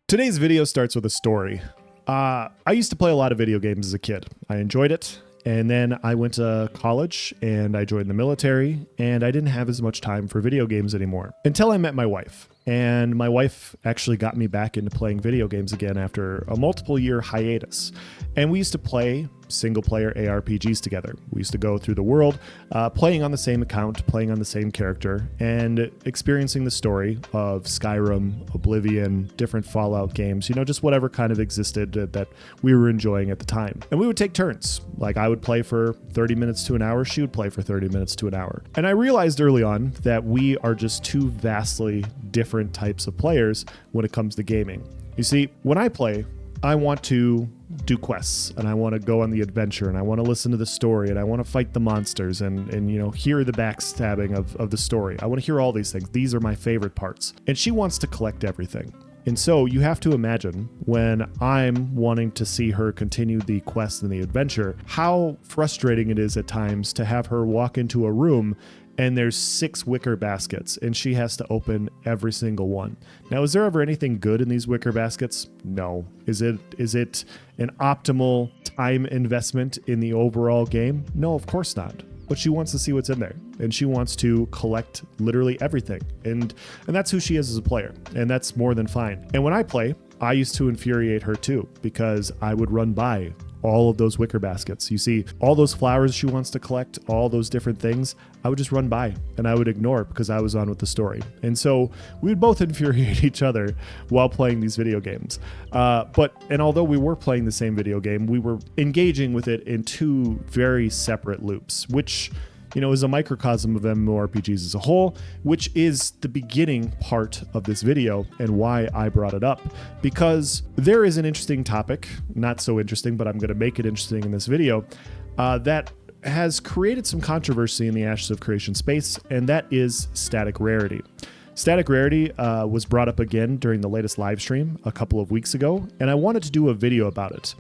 Today's video starts with a story. I used to play a lot of video games as a kid. I enjoyed it. And then I went to college and I joined the military and I didn't have as much time for video games anymore until I met my wife. And my wife actually got me back into playing video games again after a multiple year hiatus. And we used to play single player ARPGs together. We used to go through the world, playing on the same account, playing on the same character, and experiencing the story of Skyrim, Oblivion, different Fallout games, just whatever kind of existed that we were enjoying at the time. And we would take turns. Like I would play for 30 minutes to an hour, she would play for 30 minutes to an hour. And I realized early on that we are just two vastly different types of players when it comes to gaming. You see, when I play, I want to do quests and I want to go on the adventure and I want to listen to the story and I want to fight the monsters and hear the backstabbing of the story. I want to hear all these things. These are my favorite parts. And she wants to collect everything. And so you have to imagine when I'm wanting to see her continue the quest and the adventure, how frustrating it is at times to have her walk into a room and there's 6 wicker baskets and she has to open every single one. Now, is there ever anything good in these wicker baskets? No. Is it an optimal time investment in the overall game? No, of course not. But she wants to see what's in there and she wants to collect literally everything. And that's who she is as a player. And that's more than fine. And when I play, I used to infuriate her too, because I would run by all of those wicker baskets. You see, all those flowers she wants to collect, all those different things, I would just run by and I would ignore because I was on with the story. And so we would both infuriate each other while playing these video games. And although we were playing the same video game, we were engaging with it in 2 very separate loops, which is a microcosm of MMORPGs as a whole, which is the beginning part of this video and why I brought it up. Because there is an interesting topic, not so interesting, but I'm going to make it interesting in this video, that has created some controversy in the Ashes of Creation space, and that is static rarity. Static rarity was brought up again during the latest live stream a couple of weeks ago, and I wanted to do a video about it.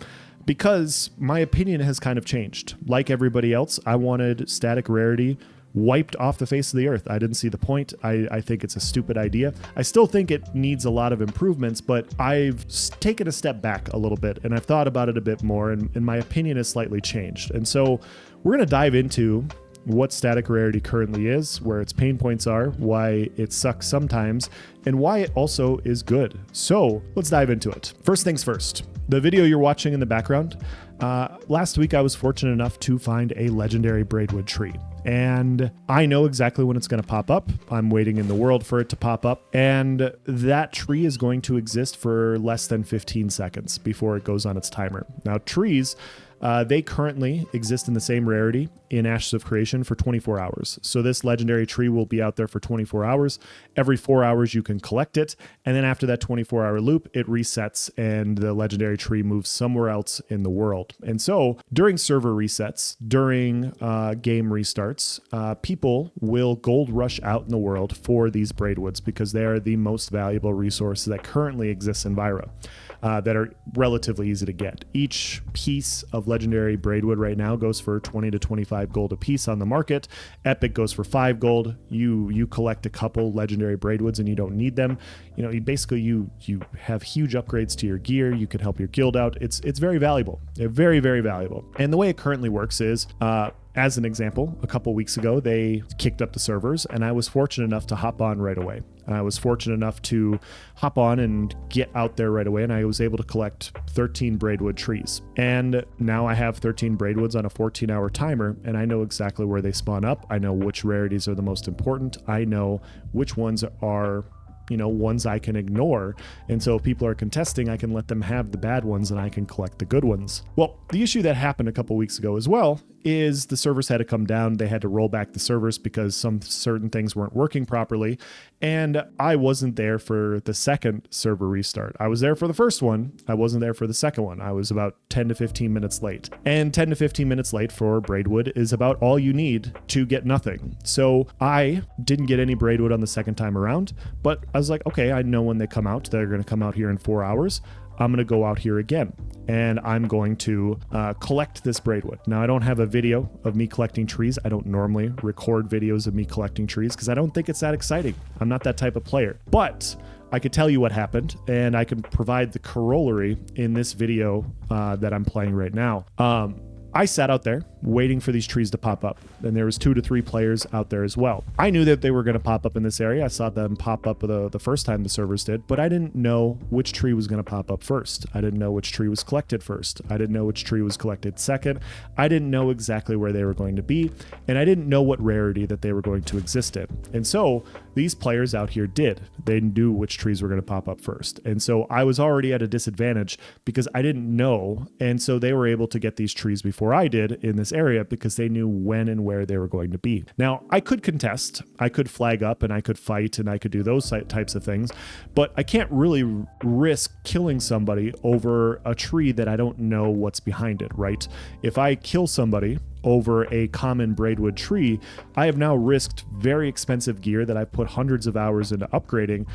Because my opinion has kind of changed. Like everybody else, I wanted static rarity wiped off the face of the earth. I didn't see the point. I think it's a stupid idea. I still think it needs a lot of improvements, but I've taken a step back a little bit and I've thought about it a bit more and my opinion has slightly changed. And so we're going to dive into what static rarity currently is, where its pain points are, why it sucks sometimes, and why it also is good. So let's dive into it. First things first, the video you're watching in the background, last week I was fortunate enough to find a legendary braidwood tree. And I know exactly when it's going to pop up. I'm waiting in the world for it to pop up. And that tree is going to exist for less than 15 seconds before it goes on its timer. Now, trees, they currently exist in the same rarity in Ashes of Creation for 24 hours. So this legendary tree will be out there for 24 hours. Every 4 hours you can collect it. And then after that 24-hour loop, it resets and the legendary tree moves somewhere else in the world. And so during server resets, during game restarts, people will gold rush out in the world for these braidwoods because they are the most valuable resource that currently exists in Vyra. That are relatively easy to get. Each piece of legendary braidwood right now goes for 20 to 25 gold a piece on the market. Epic goes for 5 gold. You collect a couple legendary braidwoods and you don't need them. You have huge upgrades to your gear. You can help your guild out. It's very valuable. They're very, very valuable. And the way it currently works is, as an example, a couple weeks ago, they kicked up the servers and I was fortunate enough to hop on right away. I was fortunate enough to hop on and get out there right away, and I was able to collect 13 braidwood trees. And now I have 13 braidwoods on a 14-hour timer, and I know exactly where they spawn up. I know which rarities are the most important. I know which ones are ones I can ignore. And so if people are contesting, I can let them have the bad ones and I can collect the good ones. Well, the issue that happened a couple weeks ago as well is the servers had to come down. They had to roll back the servers because some certain things weren't working properly. And I wasn't there for the second server restart. I was there for the first one. I wasn't there for the second one. I was about 10 to 15 minutes late. And 10 to 15 minutes late for braidwood is about all you need to get nothing. So I didn't get any braidwood on the second time around, but I was like, okay, I know when they come out, they're going to come out here in 4 hours. I'm going to go out here again and I'm going to collect this braidwood. Now, I don't have a video of me collecting trees. I don't normally record videos of me collecting trees because I don't think it's that exciting. I'm not that type of player. But I could tell you what happened, and I can provide the corollary in this video that I'm playing right now. I sat out there waiting for these trees to pop up, and there was 2 to 3 players out there as well. I knew that they were going to pop up in this area. I saw them pop up the first time the servers did, but I didn't know which tree was going to pop up first. I didn't know which tree was collected first. I didn't know which tree was collected second. I didn't know exactly where they were going to be, and I didn't know what rarity that they were going to exist in. And so these players out here did. They knew which trees were going to pop up first. And so I was already at a disadvantage because I didn't know, and so they were able to get these trees before I did in this area because they knew when and where they were going to be. Now, I could contest, I could flag up, and I could fight, and I could do those types of things, but I can't really risk killing somebody over a tree that I don't know what's behind it, right? If I kill somebody over a common braidwood tree, I have now risked very expensive gear that I've put hundreds of hours into upgrading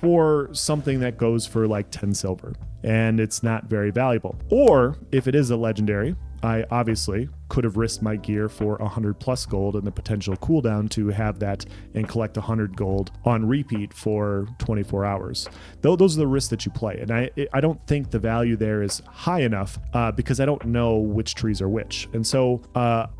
for something that goes for like 10 silver, and it's not very valuable. Or if it is a legendary, I obviously could have risked my gear for 100 plus gold and the potential cooldown to have that and collect 100 gold on repeat for 24 hours. Those are the risks that you play. And I don't think the value there is high enough because I don't know which trees are which. And so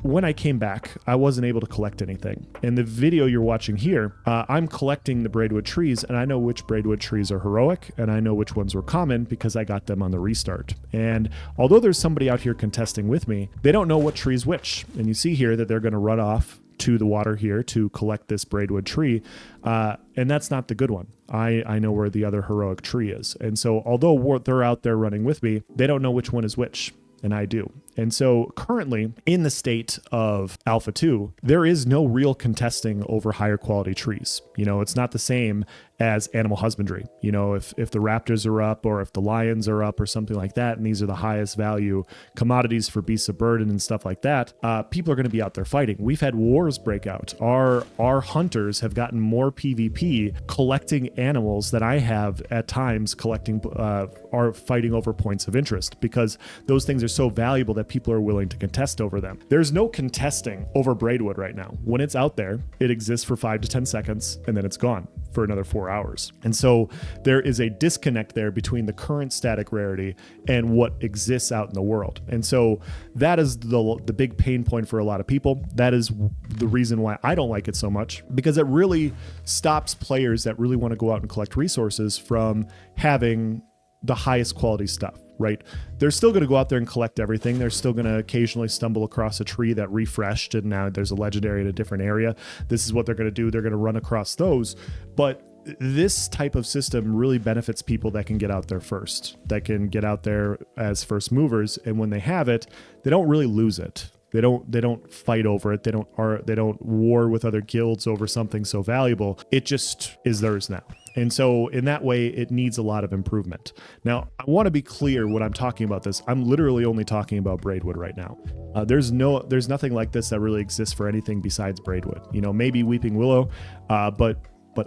when I came back, I wasn't able to collect anything. In the video you're watching here, I'm collecting the braidwood trees, and I know which braidwood trees are heroic, and I know which ones were common because I got them on the restart. And although there's somebody out here contesting with me, they don't know what trees which. And you see here that they're going to run off to the water here to collect this braidwood tree. And that's not the good one. I know where the other heroic tree is. And so although they're out there running with me, they don't know which one is which. And I do. And so currently in the state of Alpha 2, there is no real contesting over higher quality trees. You know, it's not the same as animal husbandry. You know, if the raptors are up or if the lions are up or something like that, and these are the highest value commodities for beasts of burden and stuff like that, people are going to be out there fighting. We've had wars break out. Our hunters have gotten more PvP collecting animals than I have at times collecting are fighting over points of interest, because those things are so valuable that people are willing to contest over them. There's no contesting over braidwood right now. When it's out there, it exists for 5 to 10 seconds and then it's gone for another 4 hours. And so there is a disconnect there between the current static rarity and what exists out in the world. And so that is the big pain point for a lot of people. That is the reason why I don't like it so much, because it really stops players that really want to go out and collect resources from having the highest quality stuff, right? They're still going to go out there and collect everything. They're still going to occasionally stumble across a tree that refreshed and now there's a legendary in a different area. This is what they're going to do. They're going to run across those. But this type of system really benefits people that can get out there first, that can get out there as first movers. And when they have it, they don't really lose it. They don't fight over it. They don't war with other guilds over something so valuable. It just is theirs now. And so in that way, it needs a lot of improvement. Now, I want to be clear when I'm talking about this. I'm literally only talking about braidwood right now. There's nothing like this that really exists for anything besides braidwood. You know, maybe weeping willow, but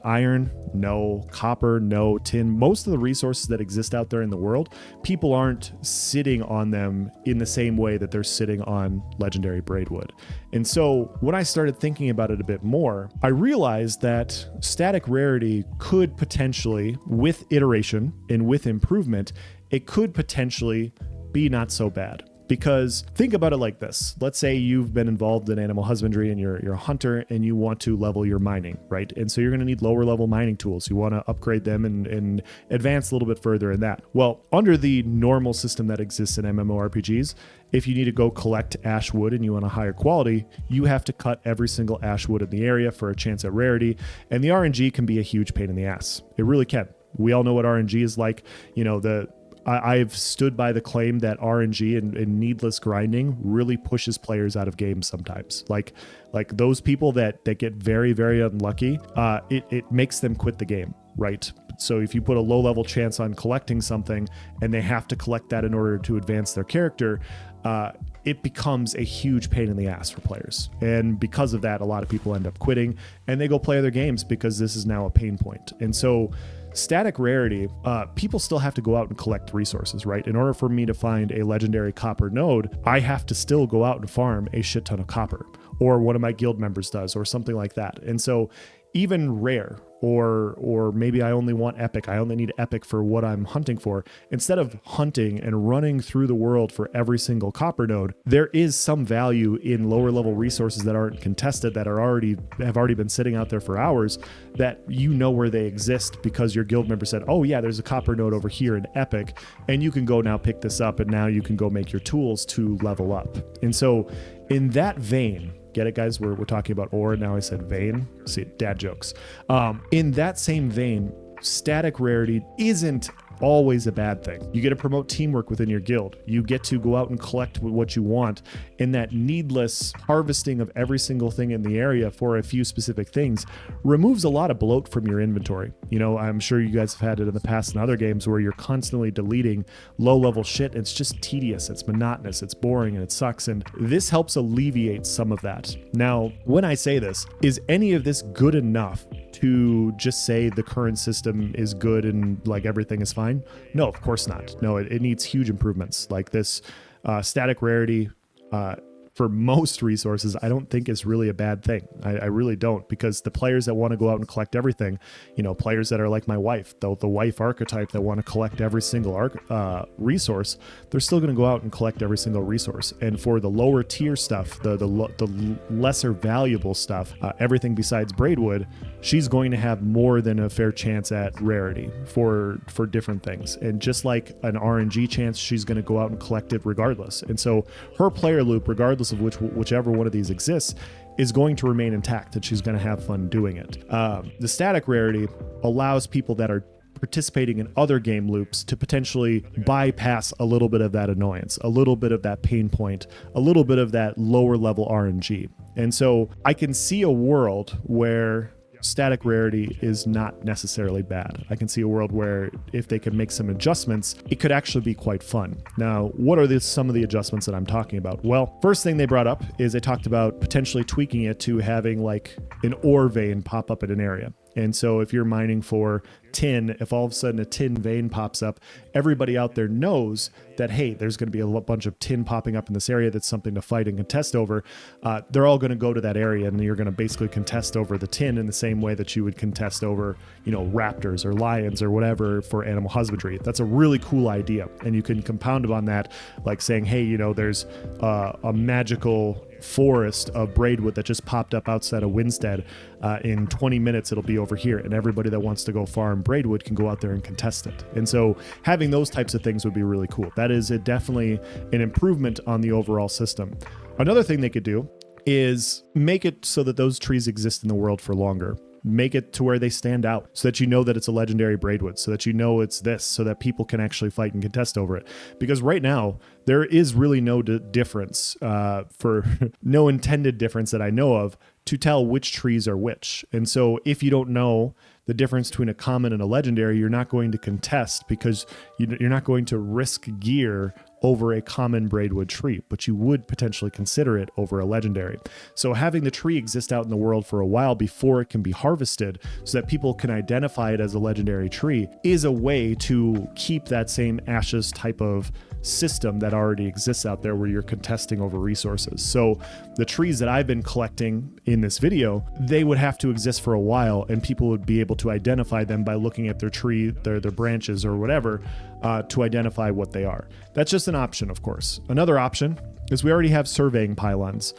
iron, no. Copper, no. Tin. Most of the resources that exist out there in the world, people aren't sitting on them in the same way that they're sitting on legendary braidwood. And so when I started thinking about it a bit more, I realized that static rarity could potentially, with iteration and with improvement, it could potentially be not so bad. Because think about it like this. Let's say you've been involved in animal husbandry and you're a hunter and you want to level your mining, right? And so you're going to need lower level mining tools. You want to upgrade them and advance a little bit further in that. Well, under the normal system that exists in MMORPGs, if you need to go collect ash wood and you want a higher quality, you have to cut every single ash wood in the area for a chance at rarity. And the RNG can be a huge pain in the ass. It really can. We all know what RNG is like. You know, I've stood by the claim that RNG and needless grinding really pushes players out of games sometimes. Like those people that get very, very unlucky, it makes them quit the game, right? So if you put a low level chance on collecting something and they have to collect that in order to advance their character, it becomes a huge pain in the ass for players. And because of that, a lot of people end up quitting and they go play other games because this is now a pain point. And so static rarity, people still have to go out and collect resources, right? In order for me to find a legendary copper node, I have to still go out and farm a shit ton of copper, or one of my guild members does, or something like that. And so even rare, or maybe I only want epic. I only need epic for what I'm hunting for. Instead of hunting and running through the world for every single copper node, there is some value in lower level resources that aren't contested, that have already been sitting out there for hours, that you know where they exist because your guild member said, oh yeah, there's a copper node over here in epic, and you can go now pick this up, and now you can go make your tools to level up. And so in that vein, get it, guys? We're talking about ore. Now I said vein. See, dad jokes. In that same vein, static rarity isn't always a bad thing. You get to promote teamwork within your guild. You get to go out and collect what you want. And that needless harvesting of every single thing in the area for a few specific things removes a lot of bloat from your inventory. You know, I'm sure you guys have had it in the past in other games where you're constantly deleting low-level shit. It's just tedious, it's monotonous, it's boring, and it sucks. And this helps alleviate some of that. Now, when I say this, is any of this good enough to just say the current system is good and like everything is fine? No, of course not. No, it needs huge improvements. Like this static rarity for most resources, I don't think is really a bad thing. I really don't, because the players that want to go out and collect everything, you know, players that are like my wife, the wife archetype that want to collect every single resource, they're still going to go out and collect every single resource. And for the lower tier stuff, the lesser valuable stuff, everything besides braidwood, she's going to have more than a fair chance at rarity for different things. And just like an RNG chance, she's going to go out and collect it regardless. And so her player loop, regardless of whichever one of these exists, is going to remain intact, and she's going to have fun doing it. The static rarity allows people that are participating in other game loops to potentially bypass a little bit of that annoyance, a little bit of that pain point, a little bit of that lower level RNG. And so I can see a world where static rarity is not necessarily bad. I can see a world where if they could make some adjustments, it could actually be quite fun. Now, what are some of the adjustments that I'm talking about? Well, first thing they brought up is they talked about potentially tweaking it to having like an ore vein pop up at an area. And so if you're mining for tin, if all of a sudden a tin vein pops up, everybody out there knows that, hey, there's going to be a bunch of tin popping up in this area that's something to fight and contest over. They're all going to go to that area, and you're going to basically contest over the tin in the same way that you would contest over, you know, raptors or lions or whatever for animal husbandry. That's a really cool idea. And you can compound upon that, like saying, hey, you know, there's a magical forest of braidwood that just popped up outside of Winstead. In 20 minutes, it'll be over here, and everybody that wants to go farm braidwood can go out there and contest it. And so having those types of things would be really cool. That is definitely an improvement on the overall system. Another thing they could do is make it so that those trees exist in the world for longer. Make it to where they stand out so that you know that it's a legendary braidwood, so that you know it's this, so that people can actually fight and contest over it. Because right now, there is really no difference, for no intended difference that I know of, to tell which trees are which. And so if you don't know the difference between a common and a legendary, you're not going to contest, because you're not going to risk gear over a common braidwood tree, but you would potentially consider it over a legendary. So having the tree exist out in the world for a while before it can be harvested so that people can identify it as a legendary tree is a way to keep that same ashes type of system that already exists out there where you're contesting over resources. So the trees that I've been collecting in this video, they would have to exist for a while, and people would be able to identify them by looking at their tree, their branches or whatever, to identify what they are. That's just an option, of course. Another option is we already have surveying pylons.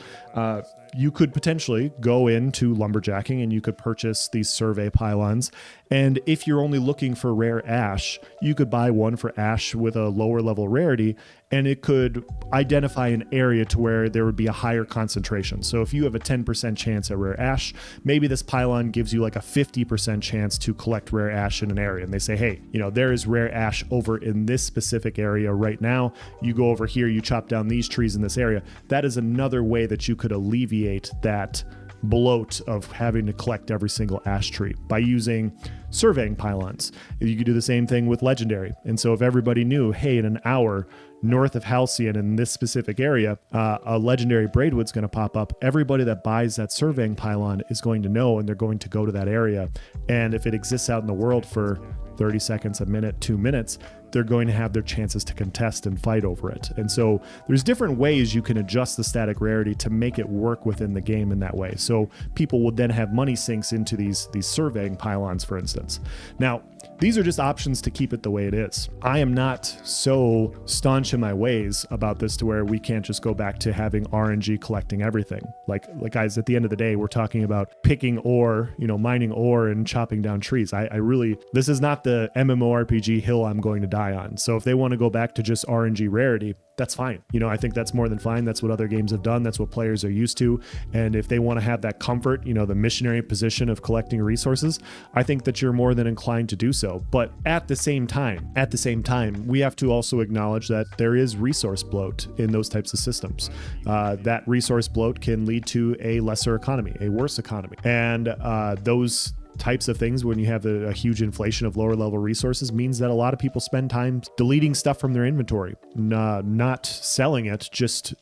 You could potentially go into lumberjacking and you could purchase these survey pylons. And if you're only looking for rare ash, you could buy one for ash with a lower level rarity, and it could identify an area to where there would be a higher concentration. So if you have a 10% chance at rare ash, maybe this pylon gives you like a 50% chance to collect rare ash in an area. And they say, hey, you know, there is rare ash over in this specific area right now. You go over here, you chop down these trees in this area. That is another way that you could alleviate that bloat of having to collect every single ash tree by using surveying pylons. You could do the same thing with legendary. And so if everybody knew, hey, in an hour north of Halcyon in this specific area, a legendary braidwood's going to pop up, everybody that buys that surveying pylon is going to know, and they're going to go to that area. And if it exists out in the world for 30 seconds, a minute, 2 minutes, they're going to have their chances to contest and fight over it. And so there's different ways you can adjust the static rarity to make it work within the game in that way. So people would then have money sinks into these surveying pylons, for instance. Now, these are just options to keep it the way it is. I am not so staunch in my ways about this to where we can't just go back to having RNG collecting everything. Like guys, at the end of the day, we're talking about picking ore, mining ore and chopping down trees. I really, this is not the MMORPG hill I'm going to die on. So if they want to go back to just RNG rarity, that's fine. I think that's more than fine. That's what other games have done. That's what players are used to. And if they want to have that comfort, the missionary position of collecting resources, I think that you're more than inclined to do so. But at the same time, we have to also acknowledge that there is resource bloat in those types of systems. That resource bloat can lead to a lesser economy, a worse economy. And those types of things, when you have a huge inflation of lower level resources, means that a lot of people spend time deleting stuff from their inventory, not selling it.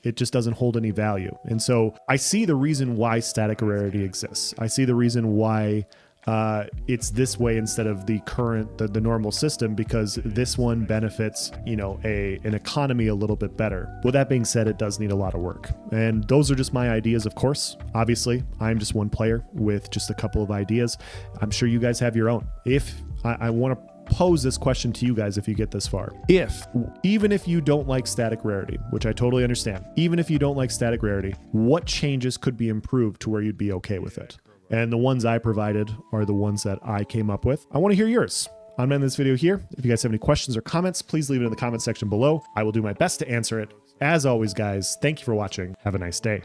It just doesn't hold any value. And so I see the reason why static rarity exists. I see the reason why it's this way instead of the normal system, because this one benefits an economy a little bit better. With that being said, it does need a lot of work, and those are just my ideas. Of course, obviously I'm just one player with just a couple of ideas. I'm sure you guys have your own. If I want to pose this question to you guys, if you get this far, even if you don't like static rarity, which I totally understand, even if you don't like static rarity, what changes could be improved to where you'd be okay with it? And the ones I provided are the ones that I came up with. I want to hear yours. I'm ending this video here. If you guys have any questions or comments, please leave it in the comment section below. I will do my best to answer it. As always, guys, thank you for watching. Have a nice day.